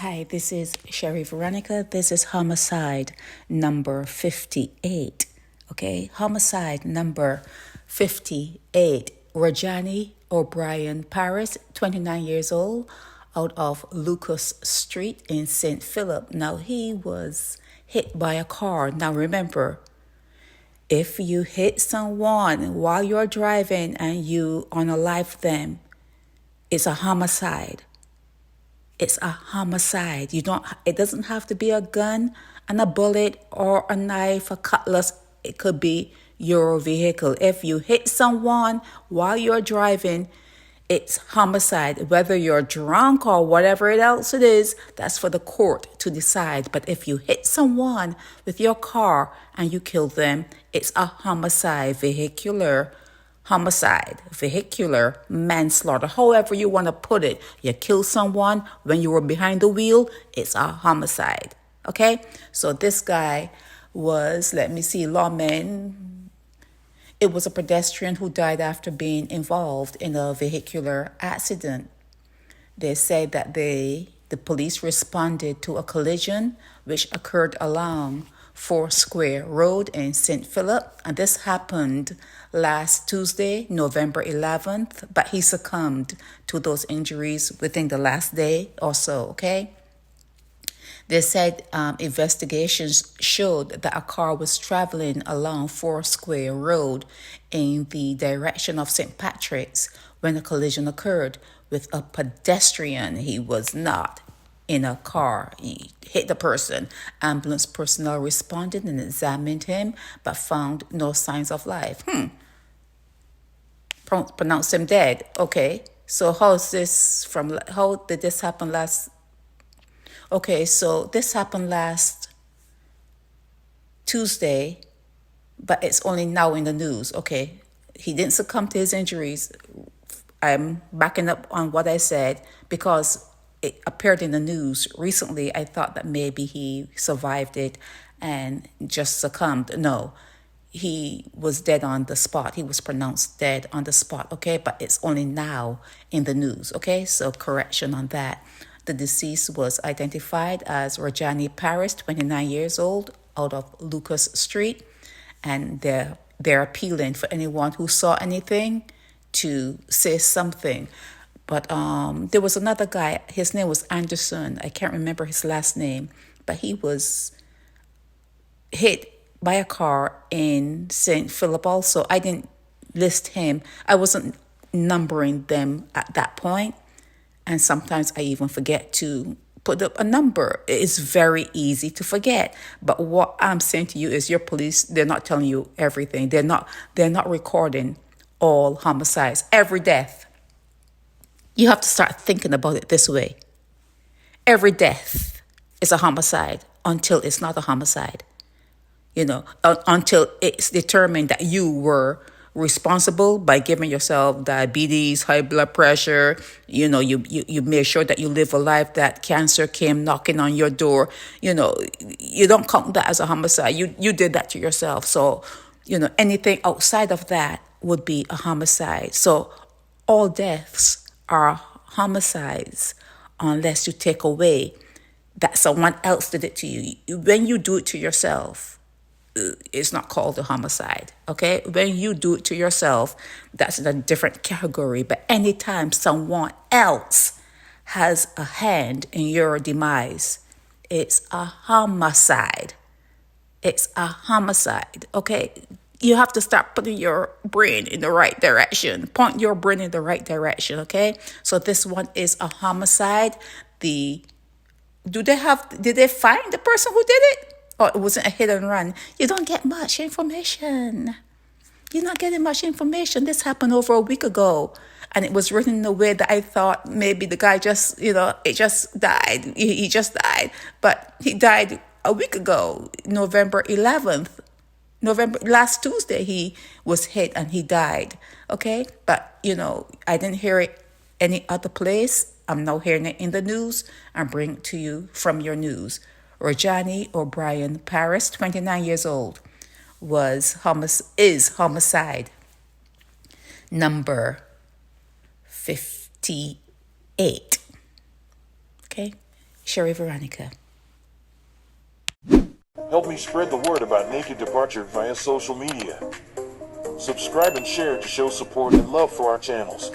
Hi, this is Sherry Veronica. This is homicide number 58. Okay, homicide number 58. Rajani O'Brien Parris, 29 years old, out of Lucas Street in St. Philip. Now, he was hit by a car. Now, remember, if you hit someone while you're driving and you unalive them, it's a homicide. It's a homicide. It doesn't have to be a gun and a bullet or a knife, a cutlass. It could be your vehicle. If you hit someone while you're driving, it's homicide. Whether you're drunk or whatever else it is, that's for the court to decide. But if you hit someone with your car and you kill them, it's a homicide, vehicular manslaughter, however you want to put it. You kill someone when you were behind the wheel, it's a homicide. Okay? So this guy was, lawman. It was a pedestrian who died after being involved in a vehicular accident. They said that the police responded to a collision which occurred along Foursquare Road in St. Philip, and this happened last Tuesday, November 11th, but he succumbed to those injuries within the last day or so, okay? They said investigations showed that a car was traveling along Foursquare Road in the direction of St. Patrick's when a collision occurred with a pedestrian. He was not in a car. He hit the person. Ambulance personnel responded and examined him, but found no signs of life. Pronounced him dead. Okay, so how did this happen last? Okay, so this happened last Tuesday, but it's only now in the news. Okay, he didn't succumb to his injuries. I'm backing up on what I said because it appeared in the news recently. I thought that maybe he survived it and just succumbed. No, he was dead on the spot. He was pronounced dead on the spot, okay? But it's only now in the news, okay? So correction on that. The deceased was identified as Rajani Parris, 29 years old, out of Lucas Street. And they're appealing for anyone who saw anything to say something. But there was another guy. His name was Anderson. I can't remember his last name. But he was hit by a car in St. Philip also. I didn't list him. I wasn't numbering them at that point. And sometimes I even forget to put up a number. It's very easy to forget. But what I'm saying to you is your police, they're not telling you everything. They're not recording all homicides, every death. You have to start thinking about it this way. Every death is a homicide until it's not a homicide. Until it's determined that you were responsible by giving yourself diabetes, high blood pressure. You made sure that you live a life that cancer came knocking on your door. You don't count that as a homicide. You did that to yourself. So, anything outside of that would be a homicide. So all deaths are homicides unless you take away that someone else did it to you. When you do it to yourself, it's not called a homicide, okay? When you do it to yourself, that's in a different category. But anytime someone else has a hand in your demise, it's a homicide. It's a homicide, okay? You have to start putting your brain in the right direction. Point your brain in the right direction, okay? So this one is a homicide. Did they find the person who did it? Or it wasn't a hit and run? You don't get much information. You're not getting much information. This happened over a week ago. And it was written in a way that I thought maybe the guy just, it just died. He just died. But he died a week ago, November 11th. Last Tuesday, he was hit and he died. Okay? But, I didn't hear it any other place. I'm now hearing it in the news and bring it to you from your news. Rajani O'Brien Parris, 29 years old, is homicide number 58. Okay? Sherry Veronica. Help me spread the word about Naked Departure via social media. Subscribe and share to show support and love for our channels.